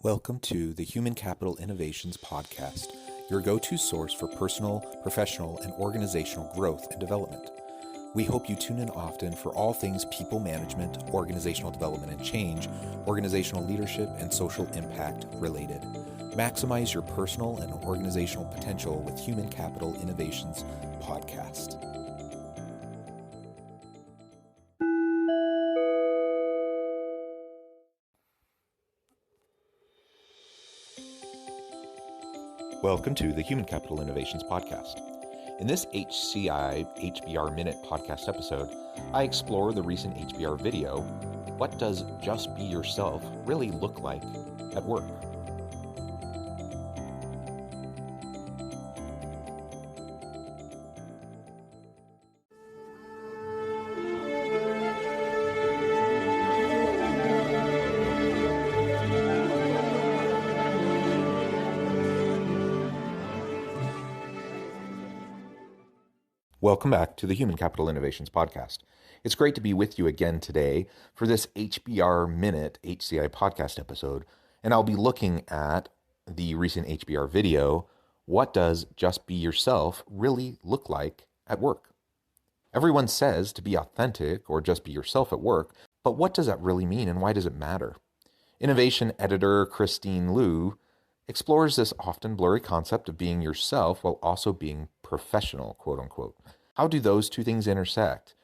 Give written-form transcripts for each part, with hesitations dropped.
Welcome to the Human Capital Innovations Podcast, your go-to source for personal, professional, and organizational growth and development. We hope you tune in often for all things people management, organizational development and change, organizational leadership, and social impact related. Maximize your personal and organizational potential with Human Capital Innovations Podcast. Welcome to the Human Capital Innovations Podcast. In this HBR Minute podcast episode, I explore the recent HBR video, What Does Just Be Yourself Really Look Like at Work? Welcome back to the Human Capital Innovations Podcast. It's great to be with you again today for this HBR Minute HCI podcast episode, and I'll be looking at the recent HBR video, What Does Just Be Yourself Really Look Like at Work? Everyone says to be authentic or just be yourself at work, but what does that really mean and why does it matter? Innovation editor Christine Liu explores this often blurry concept of being yourself while also being professional, quote unquote. How do those two things intersect?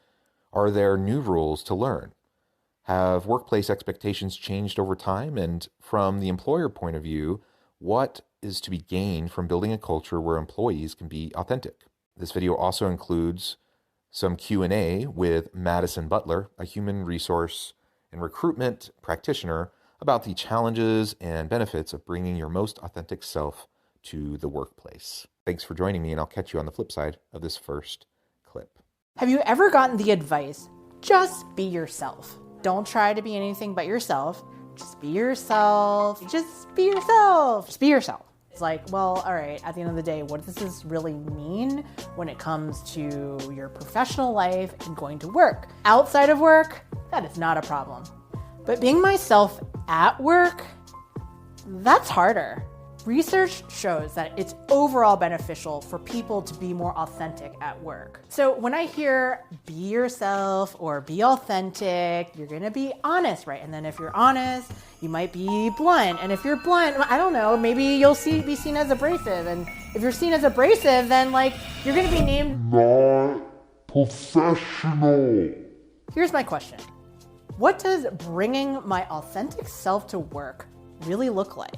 Are there new rules to learn? Have workplace expectations changed over time? And from the employer point of view, what is to be gained from building a culture where employees can be authentic? This video also includes some Q&A with Madison Butler, a human resource and recruitment practitioner, about the challenges and benefits of bringing your most authentic self to the workplace. Thanks for joining me, and I'll catch you on the flip side of this first clip. Have you ever gotten the advice, just be yourself? Don't try to be anything but yourself. Just be yourself. Just be yourself. Just be yourself. It's like, well, all right, at the end of the day, what does this really mean when it comes to your professional life and going to work? Outside of work, that is not a problem. But being myself at work, that's harder. Research shows that it's overall beneficial for people to be more authentic at work. So when I hear be yourself or be authentic, you're gonna be honest, right? And then if you're honest, you might be blunt. And if you're blunt, I don't know, maybe you'll be seen as abrasive. And if you're seen as abrasive, then you're gonna be named not professional. Here's my question. What does bringing my authentic self to work really look like?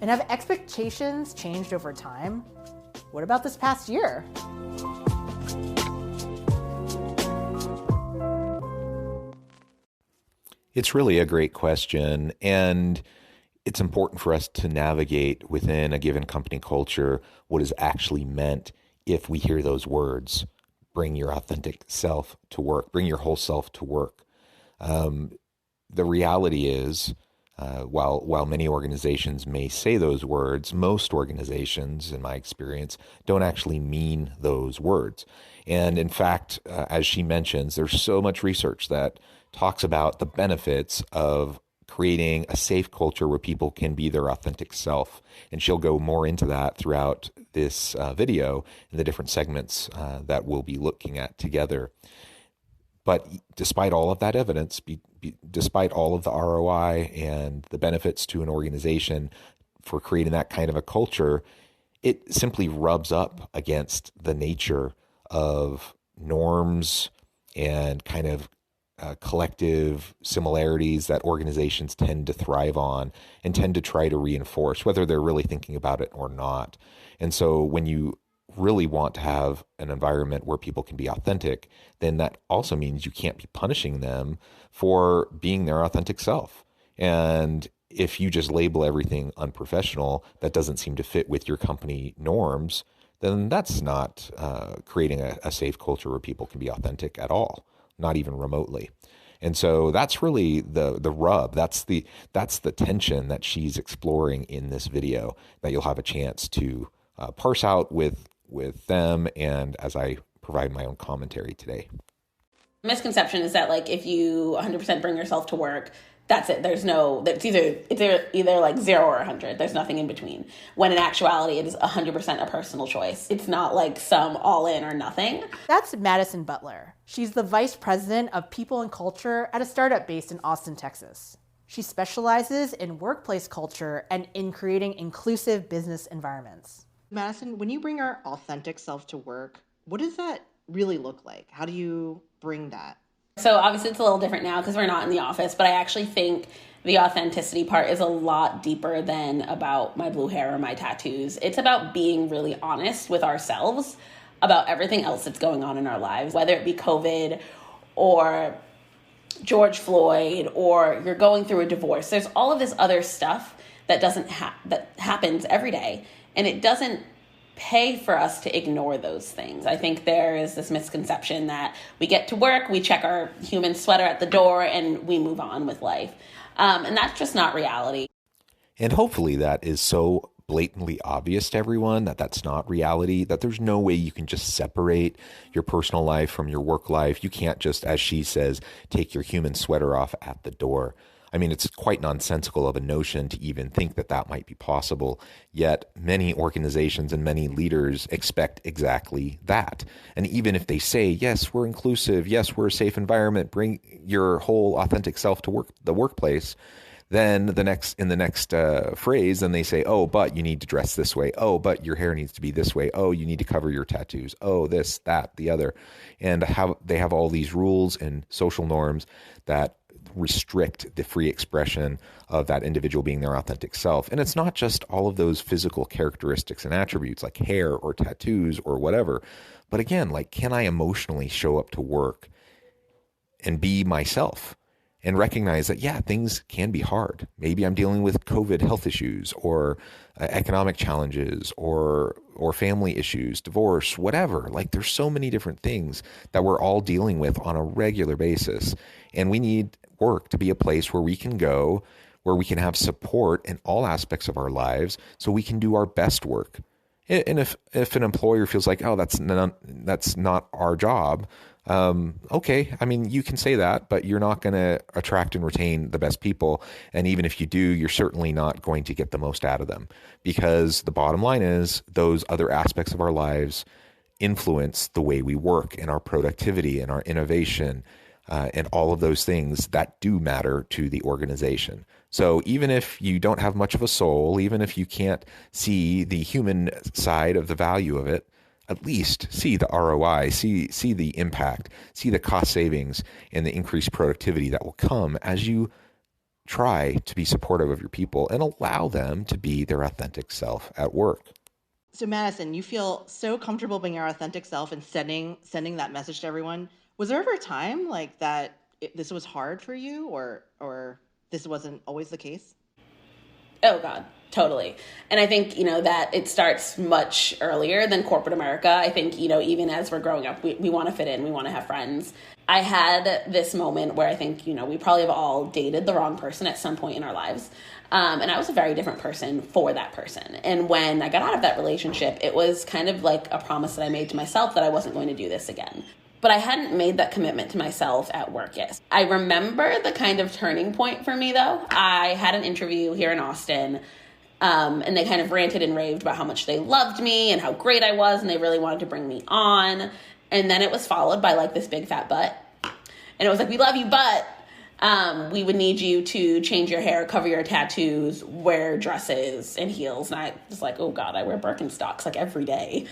And have expectations changed over time? What about this past year? It's really a great question, and it's important for us to navigate within a given company culture what is actually meant if we hear those words, bring your authentic self to work, bring your whole self to work. The reality is, while many organizations may say those words, most organizations, in my experience, don't actually mean those words. And in fact, as she mentions, there's so much research that talks about the benefits of creating a safe culture where people can be their authentic self. And she'll go more into that throughout this video in the different segments that we'll be looking at together. But despite all of that evidence, despite all of the ROI and the benefits to an organization for creating that kind of a culture, it simply rubs up against the nature of norms and kind of collective similarities that organizations tend to thrive on and tend to try to reinforce, whether they're really thinking about it or not. And so when you really want to have an environment where people can be authentic, then that also means you can't be punishing them for being their authentic self. And if you just label everything unprofessional, that doesn't seem to fit with your company norms, then that's not creating a safe culture where people can be authentic at all, not even remotely. And so that's really the rub. That's the tension that she's exploring in this video that you'll have a chance to parse out with them and as I provide my own commentary today. Misconception is that if you 100% bring yourself to work, That's it. It's either like 0 or 100. There's nothing in between. When in actuality, it is 100% a personal choice. It's not like some all in or nothing. That's Madison Butler. She's the vice president of people and culture at a startup based in Austin, Texas. She specializes in workplace culture and in creating inclusive business environments. Madison, when you bring your authentic self to work, what does that really look like? How do you bring that? So obviously it's a little different now because we're not in the office, but I actually think the authenticity part is a lot deeper than about my blue hair or my tattoos. It's about being really honest with ourselves about everything else that's going on in our lives, whether it be COVID or George Floyd or you're going through a divorce. There's all of this other stuff that that happens every day, and it doesn't pay for us to ignore those things. I think there is this misconception that we get to work, we check our human sweater at the door, and we move on with life. And that's just not reality. And hopefully that is so blatantly obvious to everyone that that's not reality, that there's no way you can just separate your personal life from your work life. You can't just, as she says, take your human sweater off at the door. I mean, it's quite nonsensical of a notion to even think that that might be possible. Yet many organizations and many leaders expect exactly that. And even if they say, yes, we're inclusive, yes, we're a safe environment, bring your whole authentic self to the workplace, then in the next phrase, then they say, oh, but you need to dress this way. Oh, but your hair needs to be this way. Oh, you need to cover your tattoos. Oh, this, that, the other. And they have all these rules and social norms that restrict the free expression of that individual being their authentic self. And it's not just all of those physical characteristics and attributes like hair or tattoos or whatever. But again, like, can I emotionally show up to work and be myself and recognize that, yeah, things can be hard. Maybe I'm dealing with COVID health issues or economic challenges or family issues, divorce, whatever. Like, there's so many different things that we're all dealing with on a regular basis. And we need work to be a place where we can go, where we can have support in all aspects of our lives so we can do our best work. And if an employer feels like, oh, that's not our job, okay, I mean, you can say that, but you're not going to attract and retain the best people. And even if you do, you're certainly not going to get the most out of them, because the bottom line is those other aspects of our lives influence the way we work and our productivity and our innovation, and all of those things that do matter to the organization. So even if you don't have much of a soul, even if you can't see the human side of the value of it, at least see the ROI, see the impact, see the cost savings and the increased productivity that will come as you try to be supportive of your people and allow them to be their authentic self at work. So Madison, you feel so comfortable being your authentic self and sending that message to everyone. Was there ever a time like that this was hard for you, or this wasn't always the case? Oh God, totally. And I think, that it starts much earlier than corporate America. I think, even as we're growing up, we want to fit in, we want to have friends. I had this moment where I think, we probably have all dated the wrong person at some point in our lives. And I was a very different person for that person. And when I got out of that relationship, it was kind of like a promise that I made to myself that I wasn't going to do this again. But I hadn't made that commitment to myself at work yet. I remember the kind of turning point for me, though. I had an interview here in Austin, and they kind of ranted and raved about how much they loved me and how great I was, and they really wanted to bring me on. And then it was followed by like this big fat but. And it was like, we love you, but we would need you to change your hair, cover your tattoos, wear dresses and heels. And I was like, oh God, I wear Birkenstocks like every day.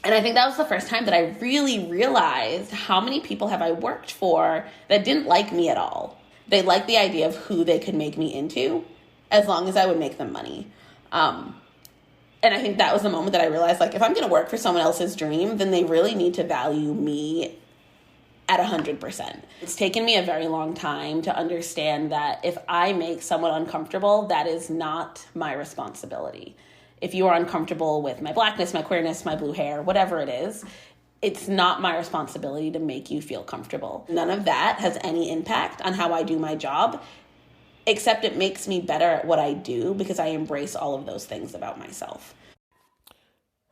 And I think that was the first time that I really realized how many people have I worked for that didn't like me at all. They liked the idea of who they could make me into as long as I would make them money. And I think that was the moment that I realized, like, if I'm going to work for someone else's dream, then they really need to value me at 100%. It's taken me a very long time to understand that if I make someone uncomfortable, that is not my responsibility. If you are uncomfortable with my blackness, my queerness, my blue hair, whatever it is, it's not my responsibility to make you feel comfortable. None of that has any impact on how I do my job, except it makes me better at what I do because I embrace all of those things about myself.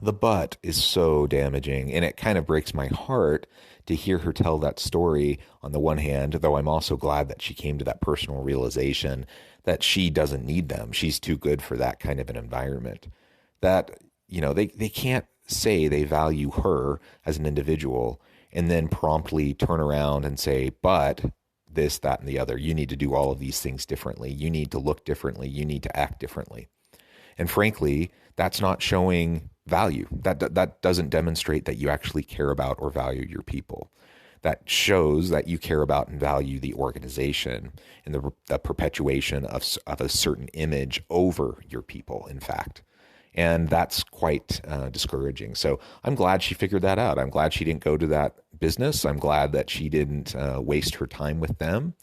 The but is so damaging, and it kind of breaks my heart to hear her tell that story on the one hand, though I'm also glad that she came to that personal realization that she doesn't need them. She's too good for that kind of an environment. That, they can't say they value her as an individual and then promptly turn around and say, but this, that, and the other. You need to do all of these things differently. You need to look differently. You need to act differently. And frankly, that's not showing value. That doesn't demonstrate that you actually care about or value your people. That shows that you care about and value the organization and the perpetuation of a certain image over your people, in fact. And that's quite discouraging. So I'm glad she figured that out. I'm glad she didn't go to that business. I'm glad that she didn't waste her time with them.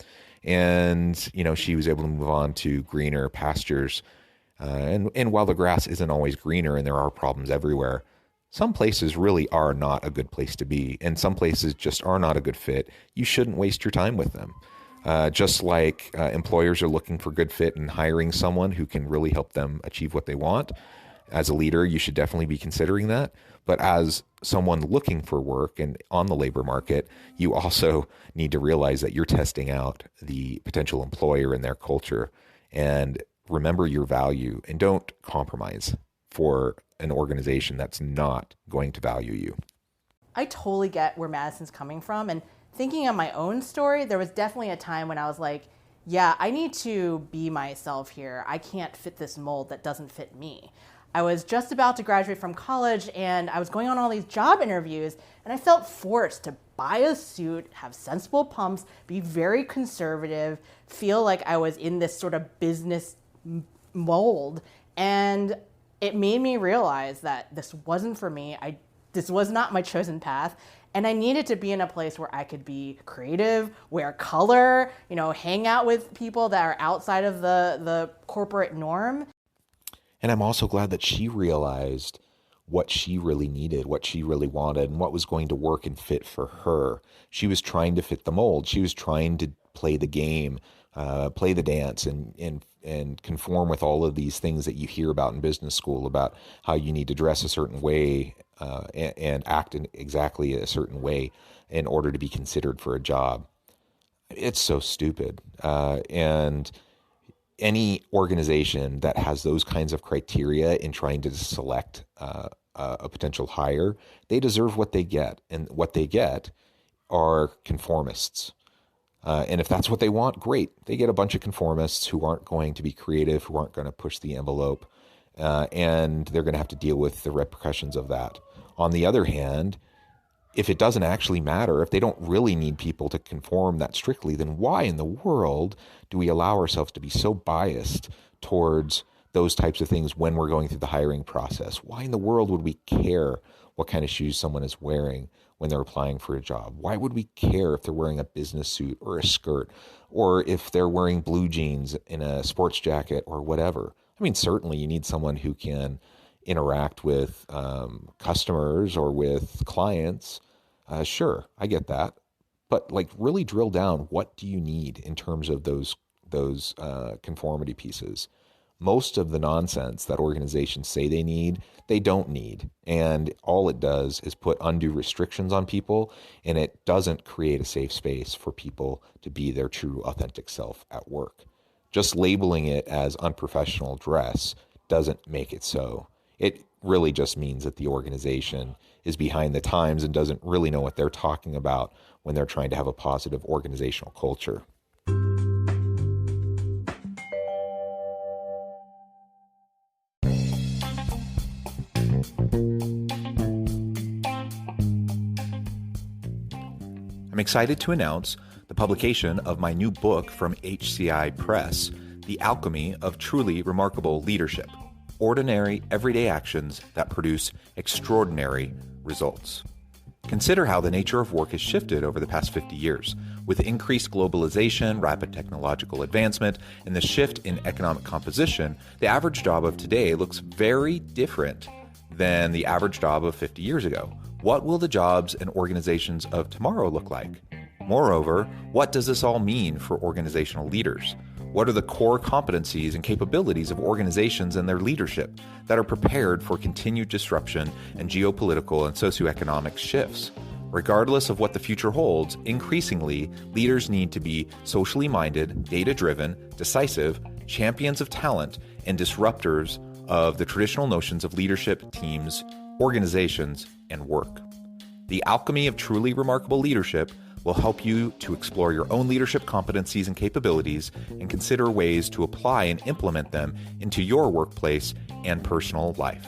And, she was able to move on to greener pastures. And while the grass isn't always greener and there are problems everywhere, some places really are not a good place to be. And some places just are not a good fit. You shouldn't waste your time with them. Just like employers are looking for good fit and hiring someone who can really help them achieve what they want. As a leader, you should definitely be considering that. But as someone looking for work and on the labor market, you also need to realize that you're testing out the potential employer and their culture. And remember your value and don't compromise for an organization that's not going to value you. I totally get where Madison's coming from. And thinking of my own story, there was definitely a time when I was like, yeah, I need to be myself here. I can't fit this mold that doesn't fit me. I was just about to graduate from college and I was going on all these job interviews and I felt forced to buy a suit, have sensible pumps, be very conservative, feel like I was in this sort of business mold. And it made me realize that this wasn't for me. This was not my chosen path. And I needed to be in a place where I could be creative, wear color, hang out with people that are outside of the corporate norm. And I'm also glad that she realized what she really needed, what she really wanted, and what was going to work and fit for her. She was trying to fit the mold. She was trying to play the game, play the dance, and conform with all of these things that you hear about in business school about how you need to dress a certain way and act in exactly a certain way in order to be considered for a job. It's so stupid. And any organization that has those kinds of criteria in trying to select a potential hire, they deserve what they get. And what they get are conformists. And if that's what they want, great. They get a bunch of conformists who aren't going to be creative, who aren't going to push the envelope, and they're going to have to deal with the repercussions of that. On the other hand, if it doesn't actually matter, if they don't really need people to conform that strictly, then why in the world do we allow ourselves to be so biased towards those types of things when we're going through the hiring process? Why in the world would we care what kind of shoes someone is wearing when they're applying for a job? Why would we care if they're wearing a business suit or a skirt, or if they're wearing blue jeans in a sports jacket or whatever? I mean, certainly you need someone who can interact with customers or with clients. Sure, I get that. But really drill down, what do you need in terms of those conformity pieces? Most of the nonsense that organizations say they need, they don't need. And all it does is put undue restrictions on people, and it doesn't create a safe space for people to be their true, authentic self at work. Just labeling it as unprofessional dress doesn't make it so. It really just means that the organization is behind the times and doesn't really know what they're talking about when they're trying to have a positive organizational culture. I'm excited to announce the publication of my new book from HCI Press, The Alchemy of Truly Remarkable Leadership: Ordinary, Everyday Actions that Produce Extraordinary Results. Consider how the nature of work has shifted over the past 50 years. With increased globalization, rapid technological advancement, and the shift in economic composition, the average job of today looks very different than the average job of 50 years ago. What will the jobs and organizations of tomorrow look like? Moreover, what does this all mean for organizational leaders? What are the core competencies and capabilities of organizations and their leadership that are prepared for continued disruption and geopolitical and socioeconomic shifts? Regardless of what the future holds, increasingly, leaders need to be socially minded, data-driven, decisive, champions of talent, and disruptors of the traditional notions of leadership, teams, organizations, and work. The alchemy of truly remarkable leadership will help you to explore your own leadership competencies and capabilities and consider ways to apply and implement them into your workplace and personal life.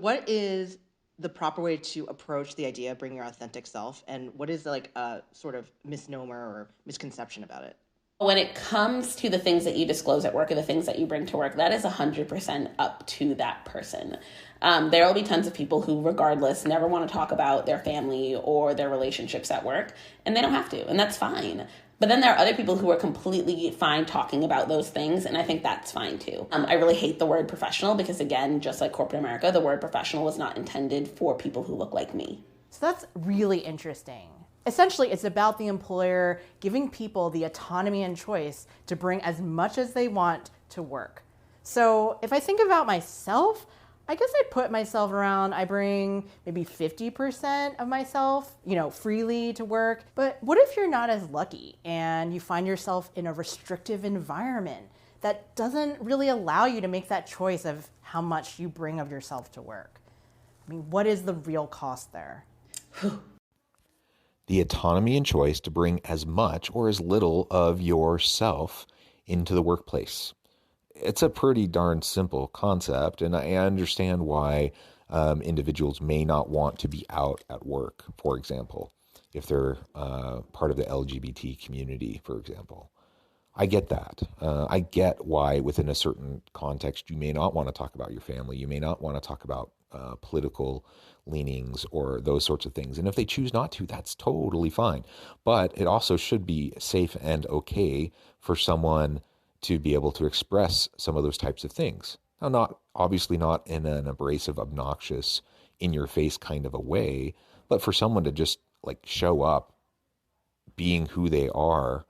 What is the proper way to approach the idea of bringing your authentic self, and what is like a sort of misnomer or misconception about it? When it comes to the things that you disclose at work or the things that you bring to work, that is 100% up to that person. There will be tons of people who, regardless, never want to talk about their family or their relationships at work, and they don't have to, and that's fine. But then there are other people who are completely fine talking about those things, and I think that's fine too. I really hate the word professional because, again, just like corporate America, the word professional was not intended for people who look like me. So that's really interesting. Essentially, it's about the employer giving people the autonomy and choice to bring as much as they want to work. So if I think about myself, I guess I'd put myself around, I bring maybe 50% of myself, freely to work. But what if you're not as lucky and you find yourself in a restrictive environment that doesn't really allow you to make that choice of how much you bring of yourself to work? I mean, what is the real cost there? The autonomy and choice to bring as much or as little of yourself into the workplace. It's a pretty darn simple concept, and I understand why individuals may not want to be out at work, for example, if they're part of the LGBT community, for example. I get that. I get why within a certain context you may not want to talk about your family. You may not want to talk about political leanings or those sorts of things. And if they choose not to, that's totally fine. But it also should be safe and okay for someone to be able to express some of those types of things. Now, obviously not in an abrasive, obnoxious, in-your-face kind of a way, but for someone to just like show up being who they are,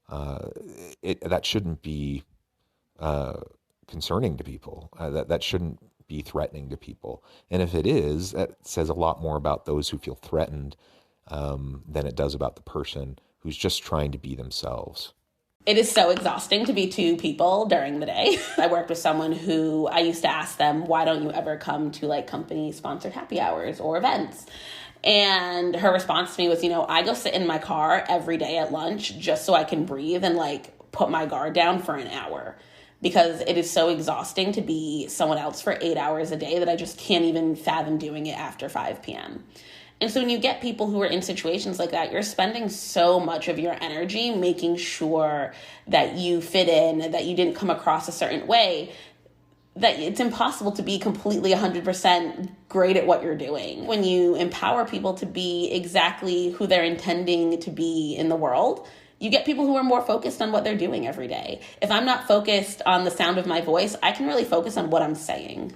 that shouldn't be concerning to people. That shouldn't be threatening to people. And if it is, that says a lot more about those who feel threatened than it does about the person who's just trying to be themselves. It is so exhausting to be two people during the day. I worked with someone who I used to ask them, why don't you ever come to like company sponsored happy hours or events? And her response to me was, I go sit in my car every day at lunch just so I can breathe and like put my guard down for an hour, because it is so exhausting to be someone else for 8 hours a day that I just can't even fathom doing it after 5 p.m. And so when you get people who are in situations like that, you're spending so much of your energy making sure that you fit in, that you didn't come across a certain way, that it's impossible to be completely 100% great at what you're doing. When you empower people to be exactly who they're intending to be in the world, you get people who are more focused on what they're doing every day. If I'm not focused on the sound of my voice, I can really focus on what I'm saying.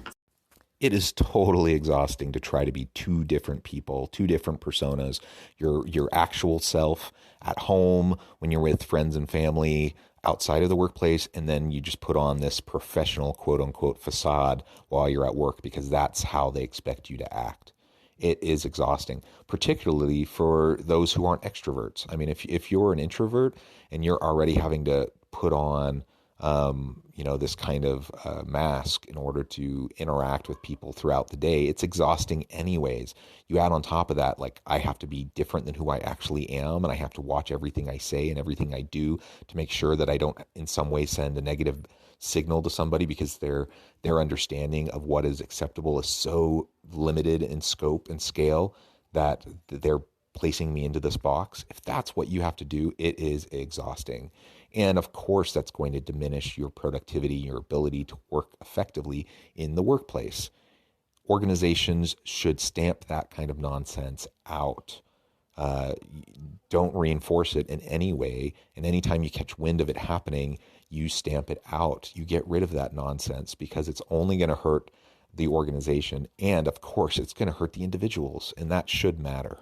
It is totally exhausting to try to be two different people, two different personas, your actual self at home, when you're with friends and family, outside of the workplace, and then you just put on this professional, quote unquote, facade while you're at work because that's how they expect you to act. It is exhausting, particularly for those who aren't extroverts. I mean, if you're an introvert and you're already having to put on this kind of mask in order to interact with people throughout the day, it's exhausting anyways. You add on top of that, like, I have to be different than who I actually am, and I have to watch everything I say and everything I do to make sure that I don't in some way send a negative signal to somebody because their understanding of what is acceptable is so limited in scope and scale that they're placing me into this box. If that's what you have to do, it is exhausting. And of course, that's going to diminish your productivity, your ability to work effectively in the workplace. Organizations should stamp that kind of nonsense out. Don't reinforce it in any way. And anytime you catch wind of it happening, you stamp it out. You get rid of that nonsense because it's only going to hurt the organization. And of course, it's going to hurt the individuals, and that should matter.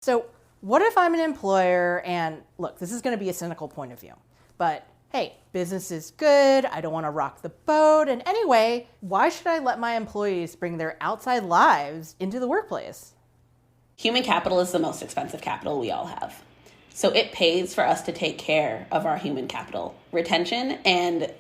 So what if I'm an employer and look, this is going to be a cynical point of view, but hey, business is good. I don't want to rock the boat. And anyway, why should I let my employees bring their outside lives into the workplace? Human capital is the most expensive capital we all have. So it pays for us to take care of our human capital. Retention and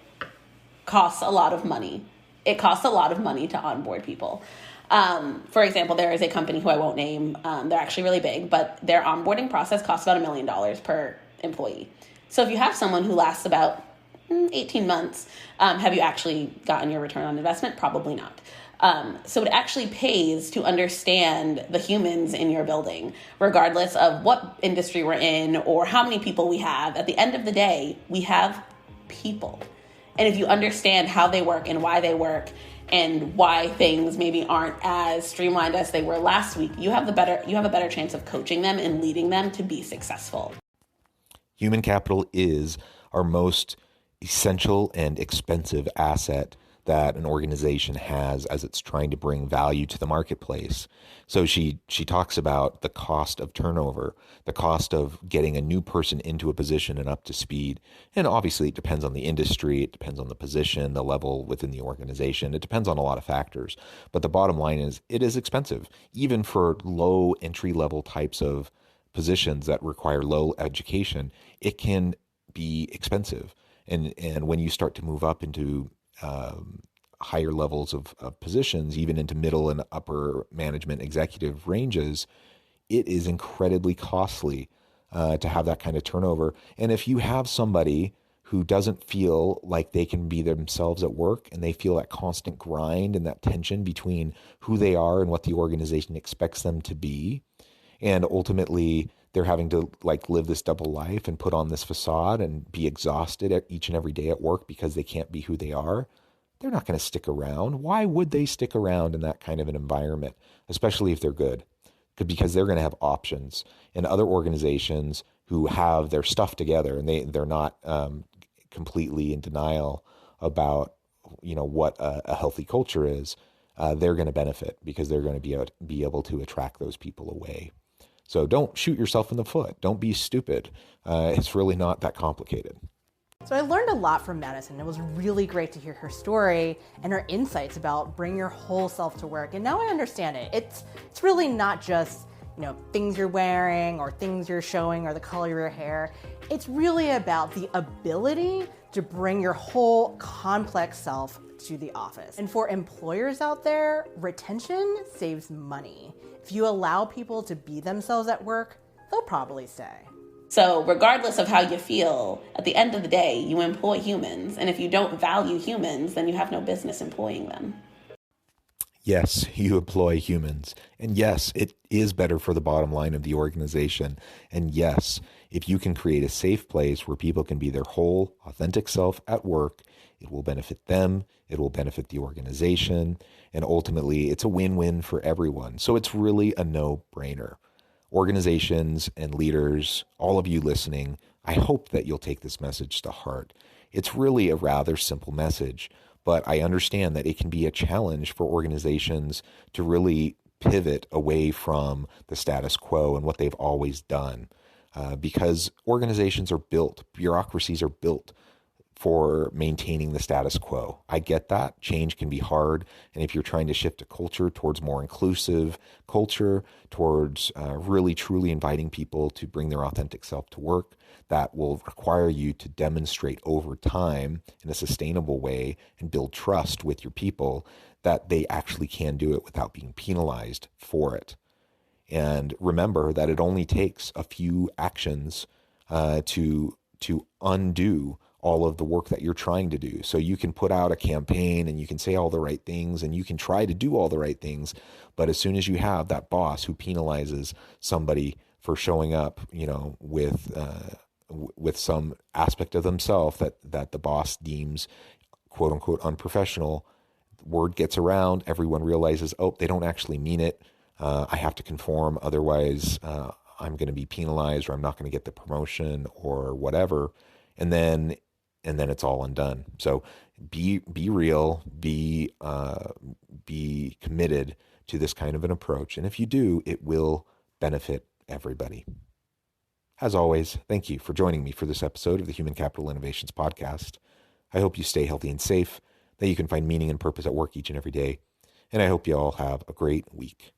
costs a lot of money. It costs a lot of money to onboard people. For example, there is a company who I won't name. They're actually really big, but their onboarding process costs about $1 million per employee. So if you have someone who lasts about 18 months, have you actually gotten your return on investment? Probably not. So it actually pays to understand the humans in your building, regardless of what industry we're in or how many people we have. At the end of the day, we have people. And if you understand how they work and why they work and why things maybe aren't as streamlined as they were last week, you have a better chance of coaching them and leading them to be successful. Human capital is our most essential and expensive asset that an organization has as it's trying to bring value to the marketplace. So she talks about the cost of turnover, the cost of getting a new person into a position and up to speed. And obviously it depends on the industry, it depends on the position, the level within the organization. It depends on a lot of factors. But the bottom line is it is expensive, even for low entry level types of positions that require low education. It can be expensive. And when you start to move up into higher levels of positions, even into middle and upper management executive ranges, it is incredibly costly to have that kind of turnover. And if you have somebody who doesn't feel like they can be themselves at work and they feel that constant grind and that tension between who they are and what the organization expects them to be, and ultimately they're having to live this double life and put on this facade and be exhausted each and every day at work because they can't be who they are, they're not going to stick around. Why would they stick around in that kind of an environment, especially if they're good? Because they're going to have options. And other organizations who have their stuff together and they're not completely in denial about what a healthy culture is, they're going to benefit because they're going to be able to attract those people away. So don't shoot yourself in the foot. Don't be stupid. It's really not that complicated. So I learned a lot from Madison. It was really great to hear her story and her insights about bring your whole self to work. And now I understand it. It's really not just, things you're wearing or things you're showing or the color of your hair. It's really about the ability to bring your whole complex self to the office. And for employers out there, retention saves money. If you allow people to be themselves at work, they'll probably stay. So regardless of how you feel, at the end of the day, you employ humans. And if you don't value humans, then you have no business employing them. Yes, you employ humans. And yes, it is better for the bottom line of the organization. And yes, if you can create a safe place where people can be their whole authentic self at work, it will benefit them, it will benefit the organization, and ultimately it's a win-win for everyone. So it's really a no-brainer. Organizations and leaders, all of you listening, I hope that you'll take this message to heart. It's really a rather simple message, but I understand that it can be a challenge for organizations to really pivot away from the status quo and what they've always done, because organizations are built, bureaucracies are built for maintaining the status quo. I get that. Change can be hard. And if you're trying to shift a culture towards more inclusive culture, towards really truly inviting people to bring their authentic self to work, that will require you to demonstrate over time in a sustainable way and build trust with your people that they actually can do it without being penalized for it. And remember that it only takes a few actions to undo all of the work that you're trying to do. So you can put out a campaign and you can say all the right things and you can try to do all the right things. But as soon as you have that boss who penalizes somebody for showing up, with some aspect of themselves that the boss deems quote unquote unprofessional, word gets around, everyone realizes, oh, they don't actually mean it. I have to conform. Otherwise, I'm going to be penalized or I'm not going to get the promotion or whatever. And then and then it's all undone. So be real, be committed to this kind of an approach. And if you do, it will benefit everybody. As always, thank you for joining me for this episode of the Human Capital Innovations Podcast. I hope you stay healthy and safe, that you can find meaning and purpose at work each and every day. And I hope you all have a great week.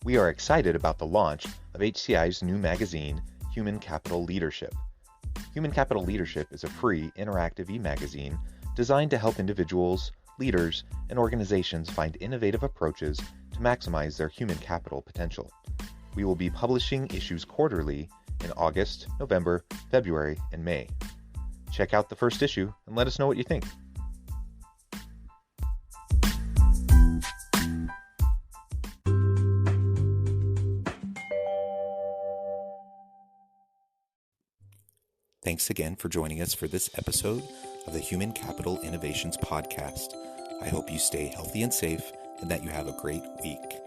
We are excited about the launch of HCI's new magazine, Human Capital Leadership. Human Capital Leadership is a free, interactive e-magazine designed to help individuals, leaders, and organizations find innovative approaches to maximize their human capital potential. We will be publishing issues quarterly in August, November, February, and May. Check out the first issue and let us know what you think. Thanks again for joining us for this episode of the Human Capital Innovations Podcast. I hope you stay healthy and safe and that you have a great week.